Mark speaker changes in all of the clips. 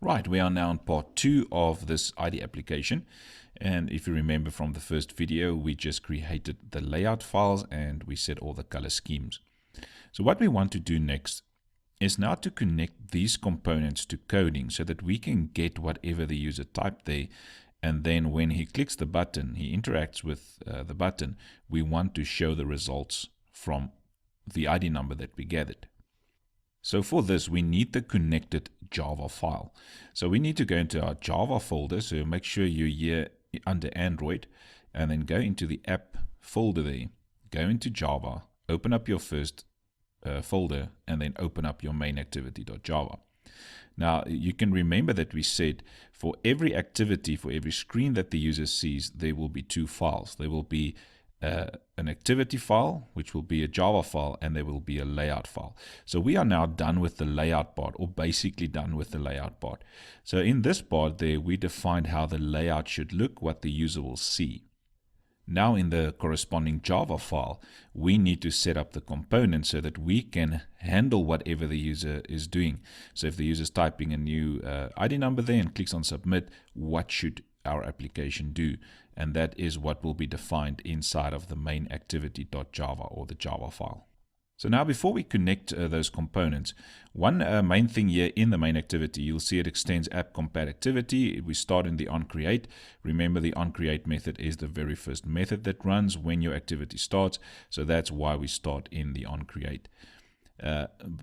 Speaker 1: Right, we are now on part 2 of this ID application. And if you remember from the first video, we just created the layout files and we set all the color schemes. So what we want to do next is now to connect these components to coding so that we can get whatever the user typed there. And then when he clicks the button, he interacts with the button, we want to show the results from the ID number that we gathered. So for this, we need the connected Java file. So we need to go into our Java folder. So make sure you're here under Android and then go into the app folder there, go into Java, open up your first folder and then open up your main activity.java. Now you can remember that we said for every activity, for every screen that the user sees, there will be two files. There will be an activity file, which will be a Java file, and there will be a layout file. So we are now done with the layout part, or basically done with the layout part. So in this part there, we defined how the layout should look, what the user will see. Now in the corresponding Java file, we need to set up the components so that we can handle whatever the user is doing. So if the user is typing a new ID number there and clicks on submit, what should our application do? And that is what will be defined inside of the main activity.java or the Java file. So now before we connect those components, one main thing here in the main activity, you'll see it extends app compat activity. We start in the onCreate. Remember, the onCreate method is the very first method that runs when your activity starts. So that's why we start in the onCreate.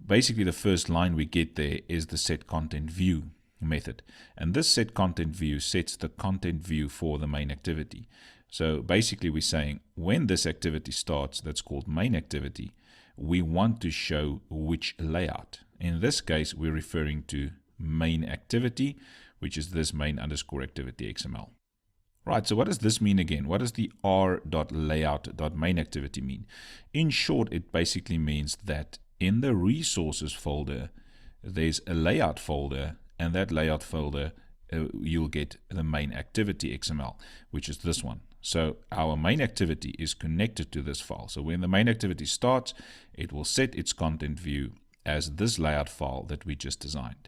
Speaker 1: Basically, the first line we get there is the setContentView method. And this setContentView sets the content view for the main activity. So basically we're saying when this activity starts, that's called main activity, we want to show which layout. In this case, we're referring to main activity, which is this main underscore activity XML. Right, so what does this mean again? What does the r.layout.main activity mean? In short, it basically means that in the resources folder, there's a layout folder, and that layout folder, you'll get the main activity XML, which is this one. So our main activity is connected to this file. So when the main activity starts, it will set its content view as this layout file that we just designed.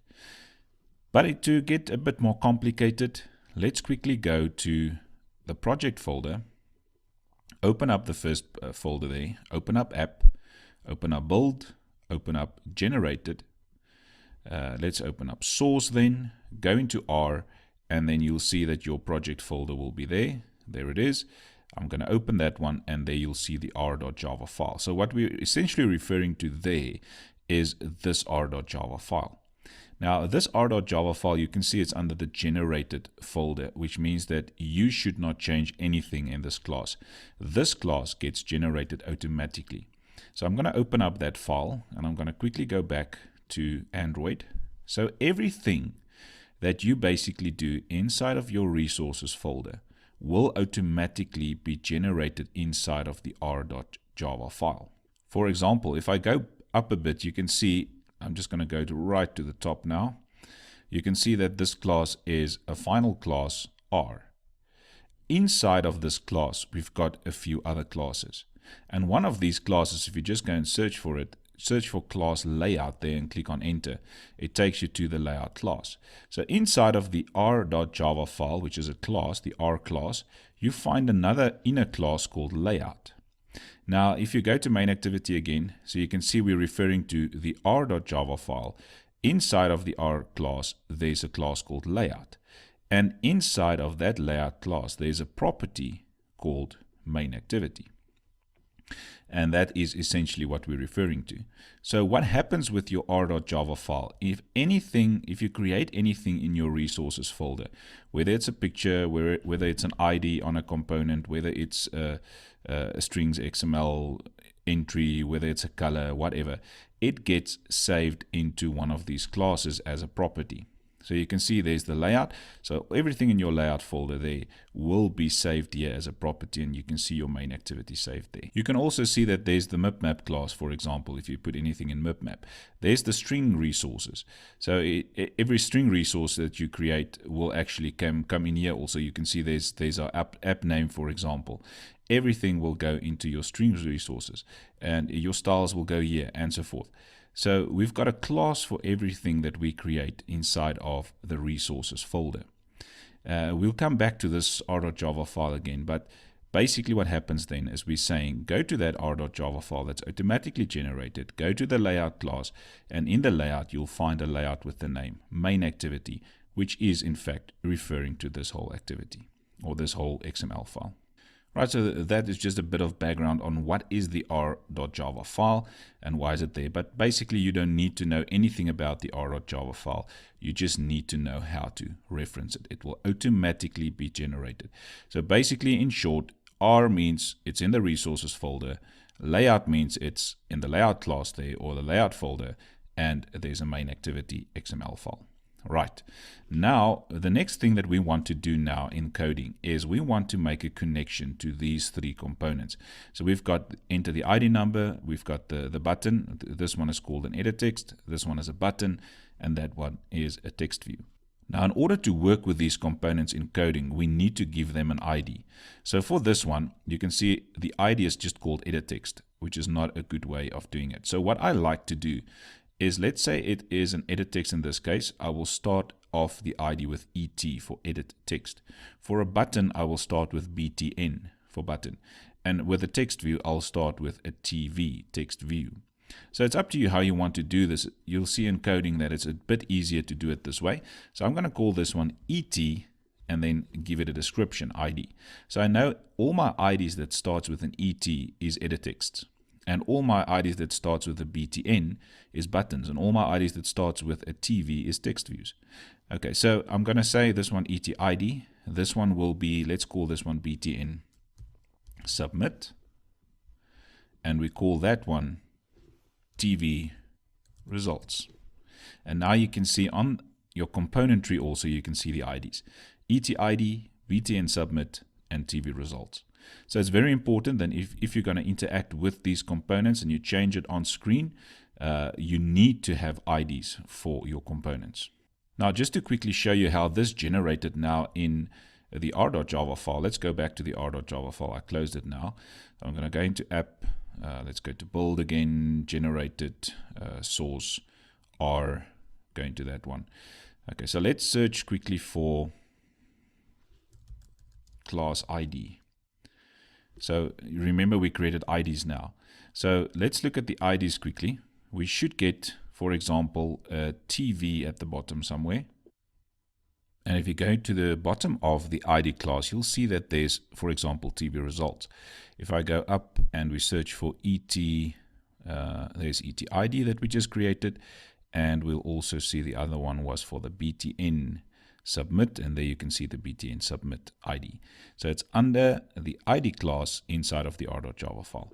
Speaker 1: But to get a bit more complicated, let's quickly go to the project folder, open up the first folder there, open up app, open up build, open up generated. Let's open up source then, go into R, and then you'll see that your project folder will be there. There it is. I'm going to open that one, and there you'll see the r.java file. So what we're essentially referring to there is this r.java file. Now this r.java file, you can see it's under the generated folder, which means that you should not change anything in this class. This class gets generated automatically. So I'm going to open up that file, and I'm going to quickly go back to Android. So everything that you basically do inside of your resources folder will automatically be generated inside of the r.java file. For example, if I go up a bit, you can see, I'm just going to go right to the top now. You can see that this class is a final class R. Inside of this class, we've got a few other classes. And one of these classes, if you just go and search for it, search for class layout there and click on enter, it takes you to the layout class. So inside of the r.java file, which is a class, the R class, you find another inner class called layout. Now if you go to main activity again, so you can see we're referring to the r.java file. Inside of the R class, there's a class called layout. And inside of that layout class, there's a property called main activity. And that is essentially what we're referring to. So what happens with your r.java file? If you create anything in your resources folder, whether it's a picture, whether it's an ID on a component, whether it's a strings XML entry, whether it's a color, whatever, it gets saved into one of these classes as a property. So you can see there's the layout. So everything in your layout folder there will be saved here as a property, and you can see your main activity saved there. You can also see that there's the mipmap class, for example, if you put anything in mipmap. There's the string resources. So every string resource that you create will actually come in here. Also, you can see there's our app name, for example. Everything will go into your strings resources, and your styles will go here, and so forth. So we've got a class for everything that we create inside of the resources folder. We'll come back to this r.java file again, but basically what happens then is we're saying go to that r.java file that's automatically generated, go to the layout class, and in the layout you'll find a layout with the name main activity, which is in fact referring to this whole activity or this whole XML file. Right, so that is just a bit of background on what is the r.java file and why is it there. But basically you don't need to know anything about the r.java file. You just need to know how to reference it. It will automatically be generated. So basically, in short, R means it's in the resources folder. Layout means it's in the layout class there or the layout folder, and there's a main activity XML file. Right, now the next thing that we want to do now in coding is we want to make a connection to these three components. So we've got enter the ID number, we've got the button, this one is called an edit text, this one is a button, and that one is a text view. Now in order to work with these components in coding, we need to give them an ID. So for this one, you can see the ID is just called edit text, which is not a good way of doing it. So what I like to do is, let's say it is an edit text in this case, I will start off the ID with ET for edit text. For a button, I will start with BTN for button. And with a text view, I'll start with a TV, text view. So it's up to you how you want to do this. You'll see in coding that it's a bit easier to do it this way. So I'm going to call this one ET and then give it a description ID. So I know all my IDs that starts with an ET is edit text. And all my IDs that starts with a BTN is buttons, and all my IDs that starts with a TV is text views. Okay, so I'm going to say this one ET ID, this one will be, let's call this one BTN submit, and we call that one TV results. And now you can see on your component tree also, you can see the IDs, ET ID, BTN submit, and TV results. So it's very important that if you're going to interact with these components and you change it on screen, you need to have IDs for your components. Now, just to quickly show you how this generated now in the r.java file, let's go back to the r.java file. I closed it now. I'm going to go into app. Let's go to build again, generated, source, R, going to that one. Okay, so let's search quickly for class ID. So remember we created IDs now. So let's look at the IDs quickly. We should get, for example, a TV at the bottom somewhere. And if you go to the bottom of the ID class, you'll see that there's, for example, TV results. If I go up and we search for ET, there's ET ID that we just created. And we'll also see the other one was for the BTN submit, and there you can see the BTN submit ID. So it's under the ID class inside of the r.java file.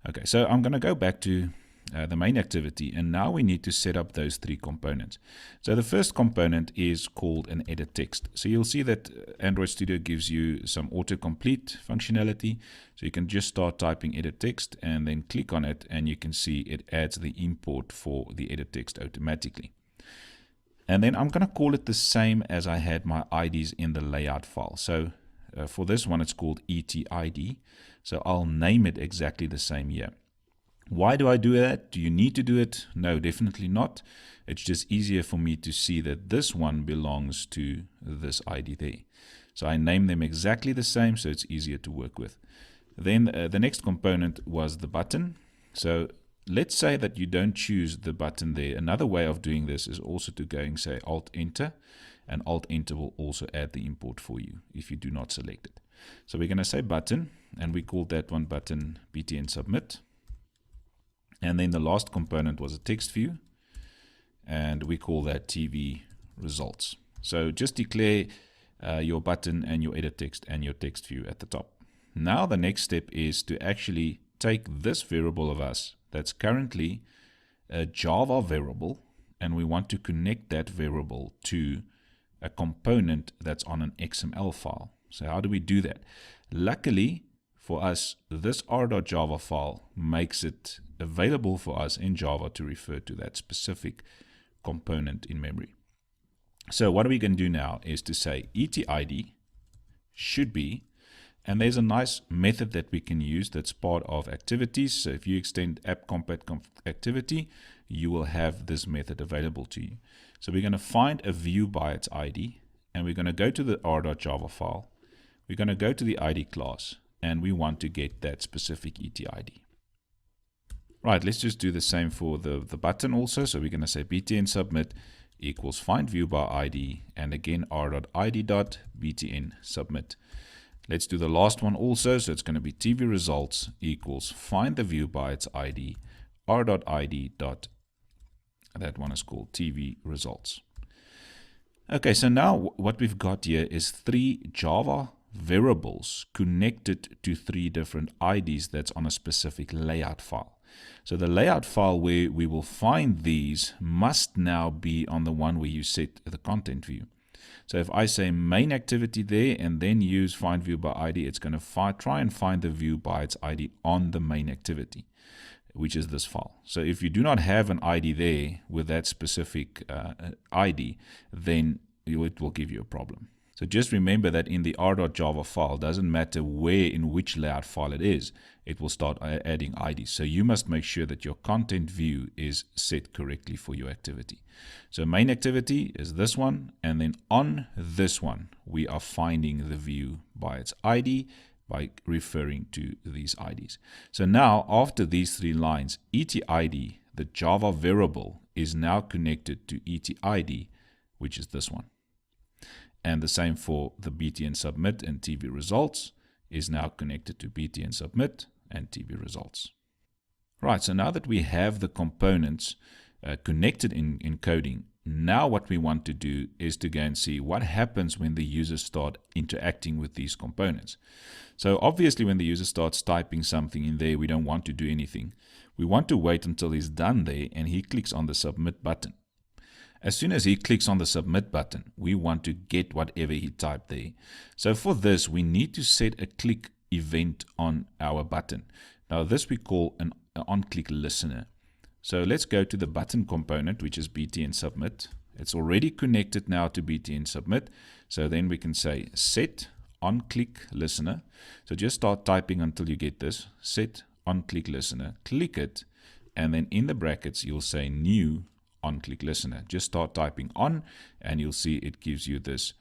Speaker 1: Okay, so I'm going to go back to the main activity, and now we need to set up those three components. So the first component is called an edit text. So you'll see that Android Studio gives you some autocomplete functionality. So you can just start typing edit text and then click on it, and you can see it adds the import for the edit text automatically. And then I'm going to call it the same as I had my IDs in the layout file. So for this one, it's called ETID. So I'll name it exactly the same here. Why do I do that? Do you need to do it? No, definitely not. It's just easier for me to see that this one belongs to this ID there. So I name them exactly the same, so it's easier to work with. Then the next component was the button. So let's say that you don't choose the button there. Another way of doing this is also to go and say Alt-Enter, and Alt-Enter will also add the import for you if you do not select it. So we're going to say button, and we call that one button BTN submit. And then the last component was a text view, and we call that TV results. So just declare your button and your edit text and your text view at the top. Now the next step is to actually take this variable of us that's currently a Java variable, and we want to connect that variable to a component that's on an XML file. So how do we do that? Luckily for us, this r.java file makes it available for us in Java to refer to that specific component in memory. So what we can do now is to say etid should be, And there's a nice method that we can use that's part of activities. So if you extend app compat activity, you will have this method available to you. So we're going to find a view by its ID, and we're going to go to the r.java file. We're going to go to the ID class, and we want to get that specific etid. Right, let's just do the same for the button also. So we're going to say btn submit equals find view by ID, and again r.id.btn submit. Let's do the last one also. So it's going to be TV results equals find the view by its ID, r.id. That one is called TV results. Okay, so now what we've got here is 3 Java variables connected to 3 different IDs that's on a specific layout file. So the layout file where we will find these must now be on the one where you set the content view. So if I say main activity there and then use find view by ID, it's going to try and find the view by its ID on the main activity, which is this file. So if you do not have an ID there with that specific ID, then it will give you a problem. So just remember that in the r.java file, doesn't matter where in which layout file it is, it will start adding IDs. So you must make sure that your content view is set correctly for your activity. So main activity is this one, and then on this one, we are finding the view by its ID by referring to these IDs. So now after these 3 lines, etid, the Java variable, is now connected to etid, which is this one. And the same for the btn submit and TV results is now connected to btn submit and TV results. Right, so now that we have the components connected in coding, now what we want to do is to go and see what happens when the users start interacting with these components. So obviously when the user starts typing something in there, we don't want to do anything. We want to wait until he's done there and he clicks on the submit button. As soon as he clicks on the submit button, we want to get whatever he typed there. So for this, we need to set a click event on our button. Now this we call an on-click listener. So let's go to the button component, which is btn submit. It's already connected now to btn submit. So then we can say set on-click listener. So just start typing until you get this. Set on-click listener. Click it, and then in the brackets you'll say new on-click listener. Just start typing on, and you'll see it gives you this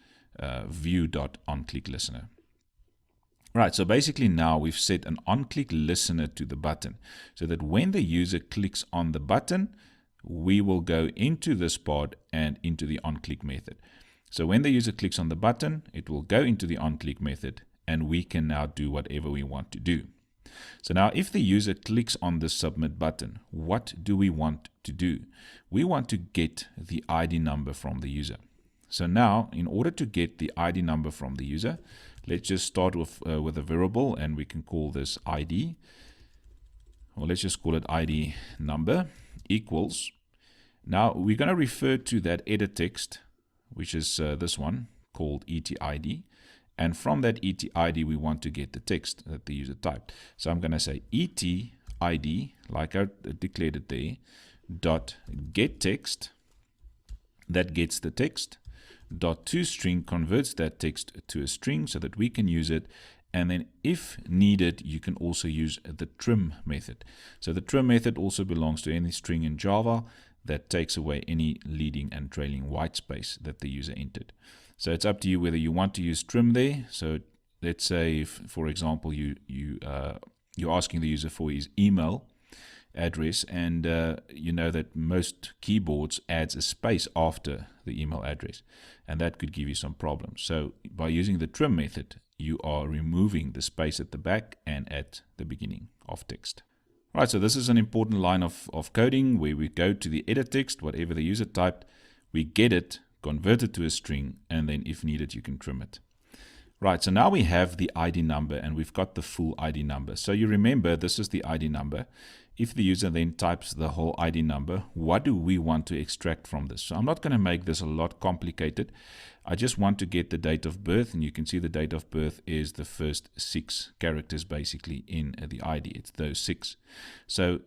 Speaker 1: view.onClick listener. Right, so basically now we've set an on-click listener to the button, so that when the user clicks on the button, we will go into this pod and into the on-click method. So when the user clicks on the button, it will go into the on-click method, and we can now do whatever we want to do. So now if the user clicks on the submit button, what do we want to do? We want to get the ID number from the user. So now in order to get the ID number from the user, let's just start with a variable, and we can call this ID, or let's just call it ID number equals. Now we're going to refer to that edit text, which is this one called etid. And from that etid, we want to get the text that the user typed. So I'm going to say etid, like I declared it there, dot get text, that gets the text, dot toString converts that text to a string so that we can use it. And then if needed, you can also use the trim method. So the trim method also belongs to any string in Java that takes away any leading and trailing white space that the user entered. So it's up to you whether you want to use trim there. So let's say, if, for example, you're asking the user for his email address, and you know that most keyboards adds a space after the email address, and that could give you some problems. So by using the trim method, you are removing the space at the back and at the beginning of text. Right, so this is an important line of coding where we go to the edit text, whatever the user typed, we get it, convert it to a string, and then if needed, you can trim it. Right, so now we have the ID number, and we've got the full ID number. So you remember, this is the ID number. If the user then types the whole ID number, what do we want to extract from this? So I'm not going to make this a lot complicated. I just want to get the date of birth, and you can see the date of birth is the first 6 characters basically in the ID. It's those 6. So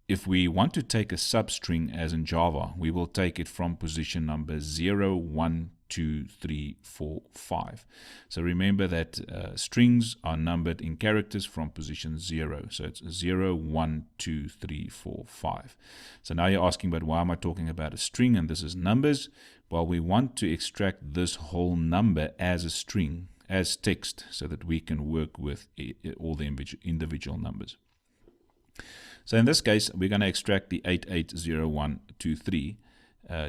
Speaker 1: if we want to take a substring as in Java, we will take it from position number 0, 1, 2, 3, 4, 5. So remember that strings are numbered in characters from position 0. So it's 0, 1, 2, 3, 4, 5. So now you're asking, but why am I talking about a string and this is numbers? Well, we want to extract this whole number as a string, as text, so that we can work with all the individual numbers. So in this case, we're going to extract the 880123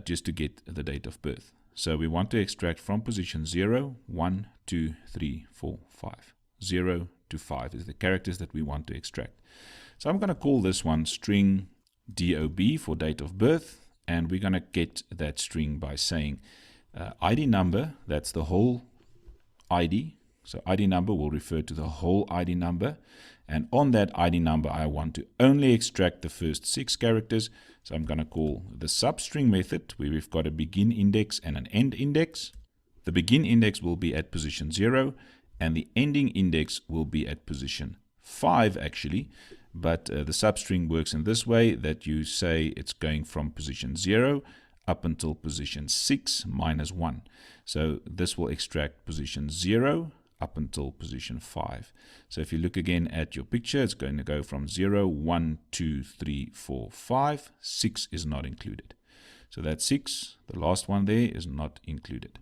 Speaker 1: just to get the date of birth. So we want to extract from position 0, 1, 2, 3, 4, 5. 0 to 5 is the characters that we want to extract. So I'm going to call this one string DOB for date of birth, and we're going to get that string by saying ID number, that's the whole ID. So ID number will refer to the whole ID number. And on that ID number, I want to only extract the first 6 characters. So I'm going to call the substring method, where we've got a begin index and an end index. The begin index will be at position 0, and the ending index will be at position 5 actually. But the substring works in this way, that you say it's going from position 0 up until position 6 minus 1. So this will extract position 0 up until position 5. So if you look again at your picture, it's going to go from 0, 1, 2, 3, 4, 5. 6 is not included. So that 6, the last one there, is not included.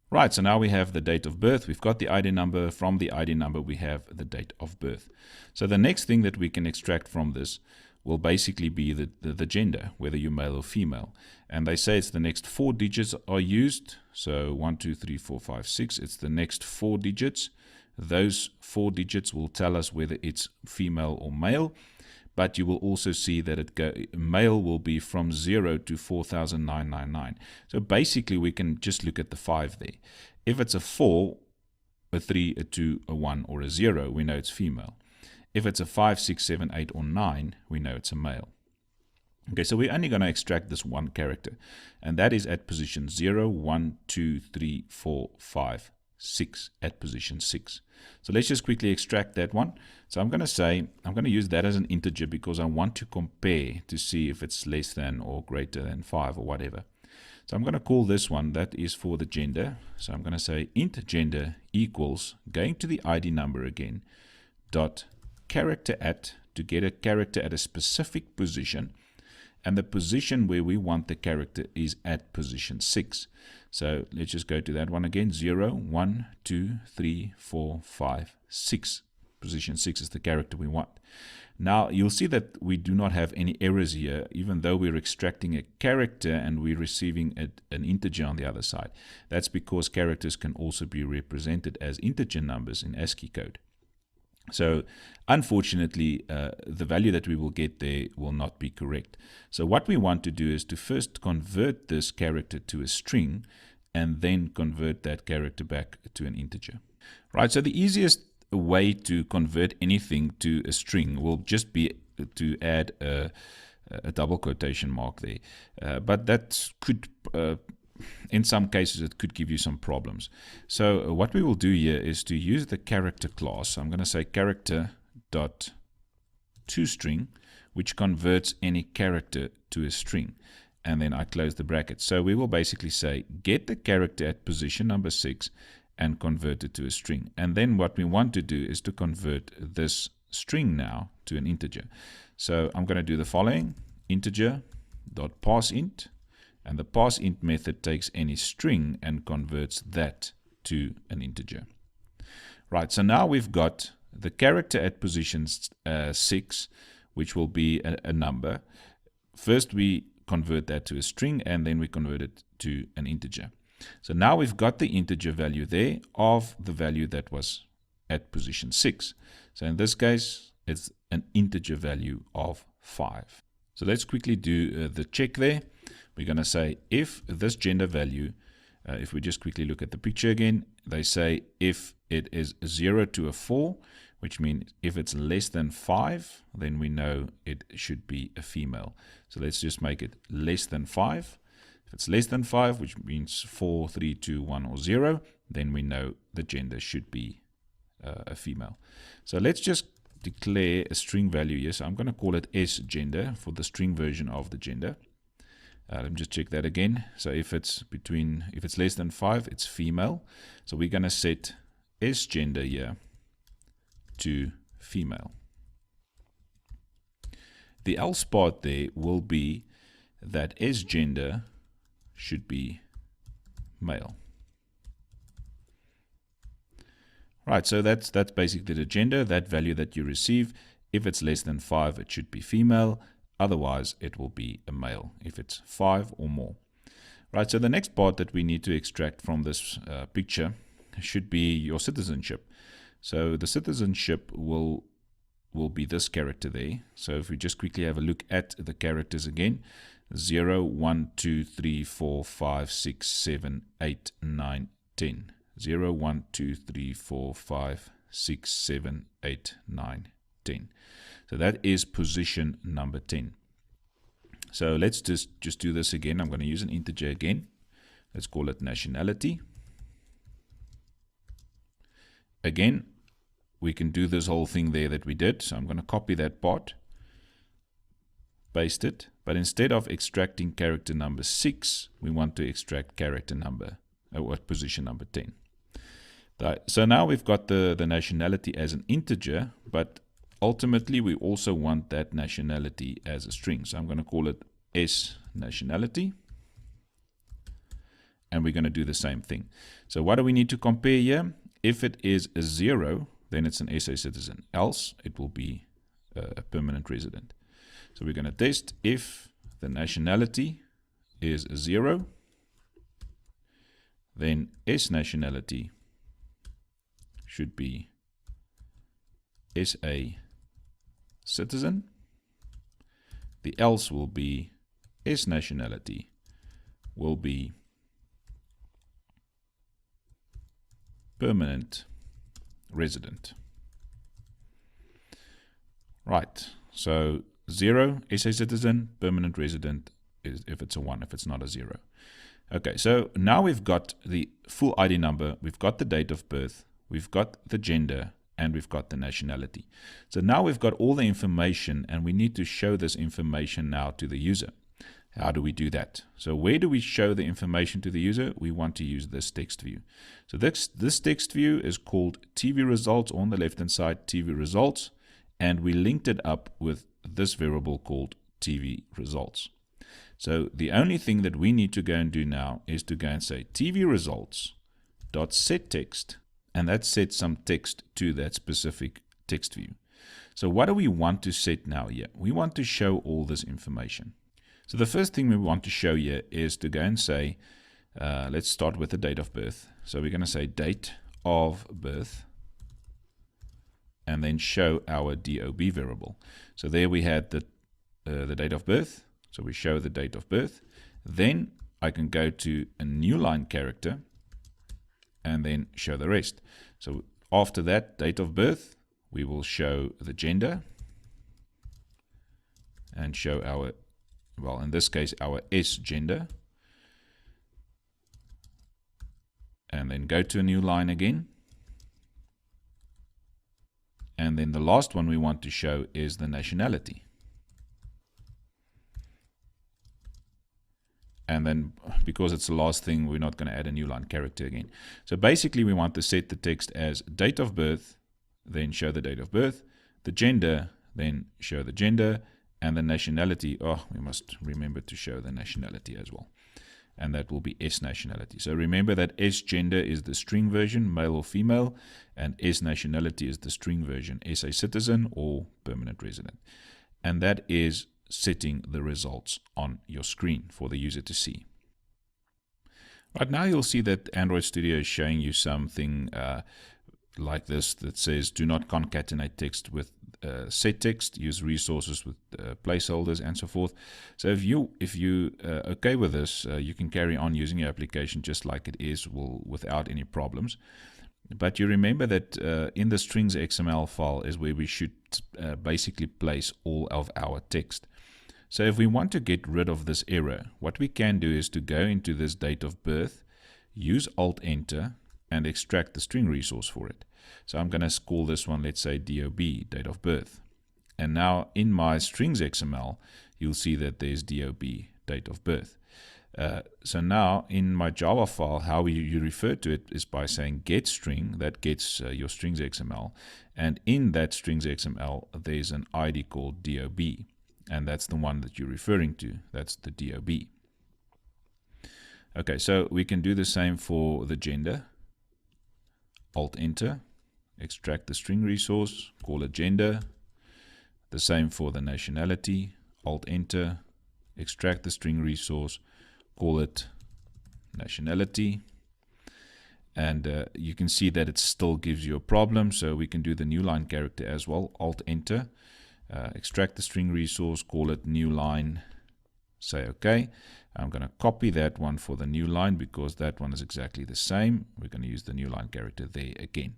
Speaker 1: Right, so now we have the date of birth. We've got the ID number. From the ID number, we have the date of birth. So the next thing that we can extract from this will basically be the gender, whether you're male or female. And they say it's the next 4 digits are used. So 1, 2, 3, 4, 5, 6. It's the next 4 digits. Those 4 digits will tell us whether it's female or male. But you will also see that male will be from 0 to 4,999. So basically, we can just look at the 5 there. If it's a 4, a 3, a 2, a 1, or a 0, we know it's female. If it's a 5, 6, 7, 8, or 9, we know it's a male. Okay, so we're only going to extract this one character, and that is at position 0, 1, 2, 3, 4, 5, 6, at position 6. So let's just quickly extract that one. So I'm going to use that as an integer because I want to compare to see if it's less than or greater than 5 or whatever. So I'm going to call this one, that is for the gender. So I'm going to say int gender equals, going to the ID number again, dot character at, to get a character at a specific position, and the position where we want the character is at position 6. So let's just go to that one again. 0, 1, 2, 3, 4, 5, 6. Position 6 is the character we want. Now you'll see that we do not have any errors here, even though we're extracting a character and we're receiving an integer on the other side. That's because characters can also be represented as integer numbers in ASCII code. So unfortunately, the value that we will get there will not be correct. So what we want to do is to first convert this character to a string and then convert that character back to an integer. Right, so the easiest way to convert anything to a string will just be to add a double quotation mark there. But that could... in some cases, it could give you some problems. So what we will do here is to use the character class. So I'm going to say character dot toString, which converts any character to a string. And then I close the bracket. So we will basically say get the character at position number 6 and convert it to a string. And then what we want to do is to convert this string now to an integer. So I'm going to do the following: integer dot parseInt. And the parseInt method takes any string and converts that to an integer. Right, so now we've got the character at position 6, which will be a number. First we convert that to a string, and then we convert it to an integer. So now we've got the integer value there of the value that was at position 6. So in this case, it's an integer value of 5. So let's quickly do the check there. We're going to say if this gender value, if we just quickly look at the picture again, they say if it is 0 to a 4, which means if it's less than 5, then we know it should be a female. So let's just make it less than 5. If it's less than 5, which means 4, 3, 2, 1, or 0, then we know the gender should be a female. So let's just declare a string value here. So I'm going to call it S gender for the string version of the gender. Let me just check that again. So if it's less than 5, it's female. So we're going to set S gender here to female. The else part there will be that S gender should be male. Right, so that's basically the gender, that value that you receive. If it's less than 5, it should be female. Otherwise, it will be a male if it's 5 or more. Right, so the next part that we need to extract from this picture should be your citizenship. So the citizenship will be this character there. So if we just quickly have a look at the characters again, 0, 1, 2, 3, 4, 5, 6, 7, 8, 9, 10. 0, 1, 2, 3, 4, 5, 6, 7, 8, 9, 10. So that is position number 10. So let's just do this again. I'm going to use an integer again. Let's call it nationality. Again, we can do this whole thing there that we did. So I'm going to copy that part, paste it. But instead of extracting character number 6, we want to extract character number, position number 10. So now we've got the nationality as an integer, but ultimately we also want that nationality as a string. So I'm going to call it S nationality. And we're going to do the same thing. So what do we need to compare here? If it is a 0, then it's an SA citizen. Else it will be a permanent resident. So we're going to test if the nationality is a 0, then S nationality should be SA citizen. The else will be S nationality will be permanent resident. Right, so 0, SA citizen, permanent resident is if it's a 1, if it's not a 0. Okay, so now we've got the full ID number, we've got the date of birth, we've got the gender, and we've got the nationality. So now we've got all the information, and we need to show this information now to the user. How do we do that? So where do we show the information to the user? We want to use this text view. So this text view is called TV results on the left-hand side, TV results, and we linked it up with this variable called TV results. So the only thing that we need to go and do now is to go and say TV results dot set text, and that sets some text to that specific text view. So what do we want to set now here? We want to show all this information. So the first thing we want to show here is to go and say, let's start with the date of birth. So we're going to say date of birth, and then show our DOB variable. So there we had the date of birth. So we show the date of birth. Then I can go to a new line character and then show the rest. So after that date of birth, we will show the gender and show our, well, in this case, our S gender. And then go to a new line again. And then the last one we want to show is the nationality. And then because it's the last thing, we're not going to add a new line character again. So basically we want to set the text as date of birth, then show the date of birth, the gender, then show the gender, and the nationality. Oh, we must remember to show the nationality as well. And that will be S nationality. So remember that S gender is the string version, male or female, and S nationality is the string version, SA citizen or permanent resident. And that is setting the results on your screen for the user to see. Right now you'll see that Android Studio is showing you something like this that says do not concatenate text with set text, use resources with placeholders and so forth. So if you okay with this, you can carry on using your application just like it is, without any problems. But you remember that in the strings XML file is where we should basically place all of our text. So if we want to get rid of this error, what we can do is to go into this date of birth, use Alt-Enter, and extract the string resource for it. So I'm going to call this one, let's say DOB, date of birth. And now in my strings XML, you'll see that there's DOB, date of birth. So now in my Java file, how you refer to it is by saying get string, that gets your strings XML. And in that strings XML, there's an ID called DOB. And that's the one that you're referring to. That's the DOB. Okay, so we can do the same for the gender. Alt-Enter, extract the string resource, call it gender. The same for the nationality. Alt-Enter, extract the string resource, call it nationality. And you can see that it still gives you a problem, so we can do the new line character as well. Alt-Enter, extract the string resource, call it new line, say OK. I'm going to copy that one for the new line because that one is exactly the same. We're going to use the new line character there again.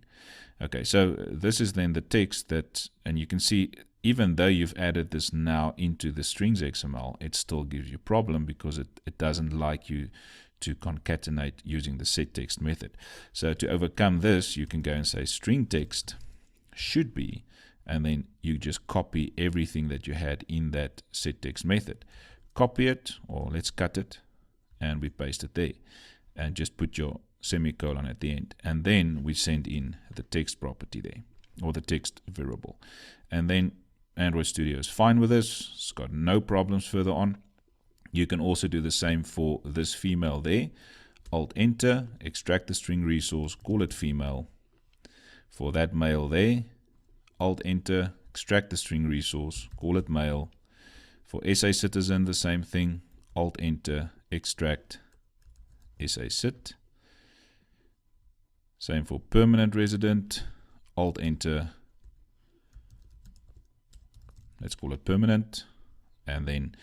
Speaker 1: Okay, so this is then the text that, and you can see even though you've added this now into the strings XML, it still gives you a problem because it doesn't like you to concatenate using the setText method. So to overcome this, you can go and say string text should be, and then you just copy everything that you had in that setText method. Copy it, or let's cut it, and we paste it there. And just put your semicolon at the end. And then we send in the text property there, or the text variable. And then Android Studio is fine with this. It's got no problems further on. You can also do the same for this female there. Alt-Enter, extract the string resource, call it female. For that male there, Alt-Enter, extract the string resource, call it male. For SA citizen, the same thing. Alt-Enter, extract SA cit. Same for permanent resident. Alt-Enter, let's call it permanent. And then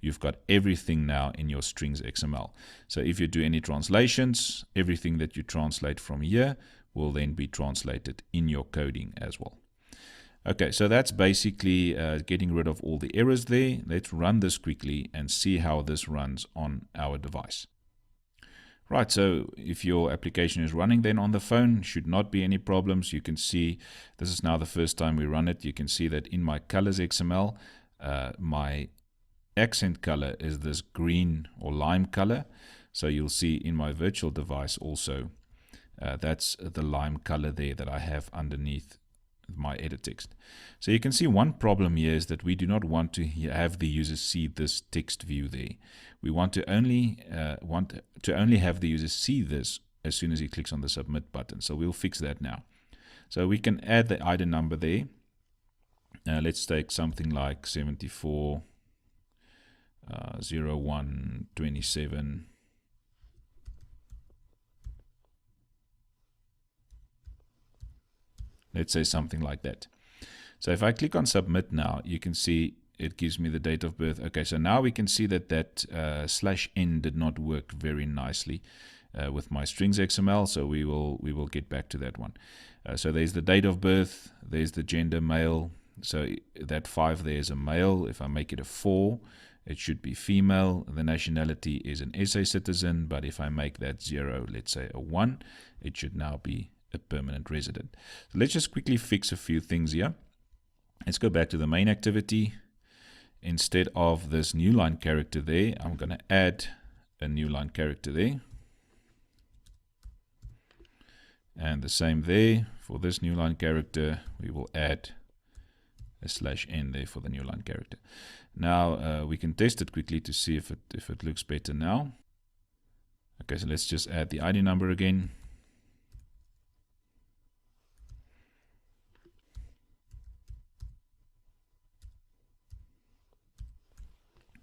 Speaker 1: you've got everything now in your strings XML. So if you do any translations, everything that you translate from here will then be translated in your coding as well. Okay, so that's basically getting rid of all the errors there. Let's run this quickly and see how this runs on our device. Right, so if your application is running then on the phone, should not be any problems. You can see, this is now the first time we run it. You can see that in my colors XML, my accent color is this green or lime color. So you'll see in my virtual device also, that's the lime color there that I have underneath my edit text. So you can see one problem here is that we do not want to have the user see this text view there. We want to only have the user see this as soon as he clicks on the submit button. So we'll fix that now. So we can add the ID number there. Let's take something like 74 01 27. Let's say something like that. So if I click on submit now, you can see it gives me the date of birth. Okay, so now we can see that /n did not work very nicely with my strings XML. So we will get back to that one. So there's the date of birth, there's the gender male. So that 5 there is a male. If I make it a 4, it should be female. The nationality is an SA citizen, but if I make that 0, let's say a 1, it should now be a permanent resident. So let's just quickly fix a few things here. Let's go back to the main activity. Instead of this new line character there, I'm going to add a new line character there. And the same there for this new line character, we will add a /n there for the new line character. Now we can test it quickly to see if it looks better now. Okay, so let's just add the ID number again.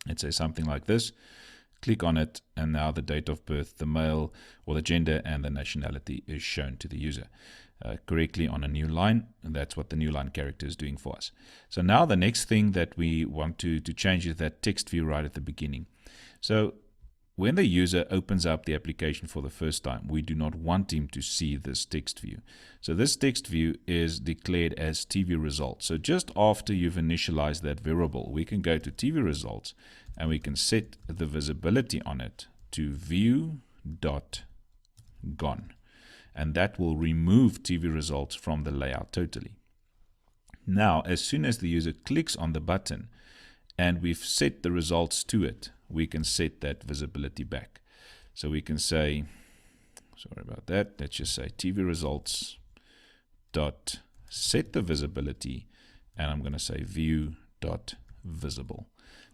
Speaker 1: Let's say something like this. Click on it, and now the date of birth, the male or the gender, and the nationality is shown to the user correctly on a new line, and that's what the new line character is doing for us. So now the next thing that we want to change is that text view right at the beginning. So when the user opens up the application for the first time, we do not want him to see this text view. So this text view is declared as TV results. So just after you've initialized that variable, we can go to TV results and we can set the visibility on it to view.gone. and that will remove TV results from the layout totally. Now, as soon as the user clicks on the button and we've set the results to it, we can set that visibility back. So we can say, sorry about that, let's just say TV results dot set the visibility, and I'm going to say view dot visible,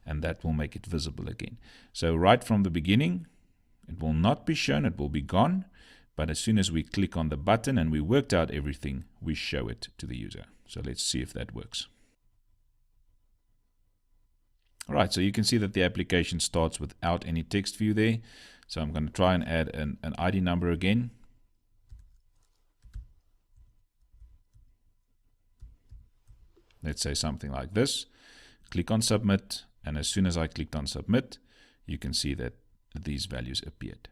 Speaker 1: and that will make it visible again. So right from the beginning, it will not be shown, it will be gone, but as soon as we click on the button and we worked out everything, we show it to the user. So let's see if that works. All right, so you can see that the application starts without any text view there. So I'm going to try and add an ID number again. Let's say something like this. Click on submit, and as soon as I clicked on submit, you can see that these values appeared.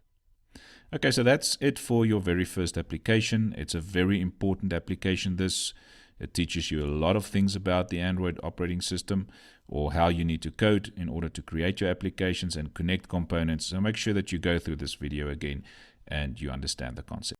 Speaker 1: Okay, so that's it for your very first application. It's a very important application, this. It teaches you a lot of things about the Android operating system, or how you need to code in order to create your applications and connect components. So make sure that you go through this video again and you understand the concept.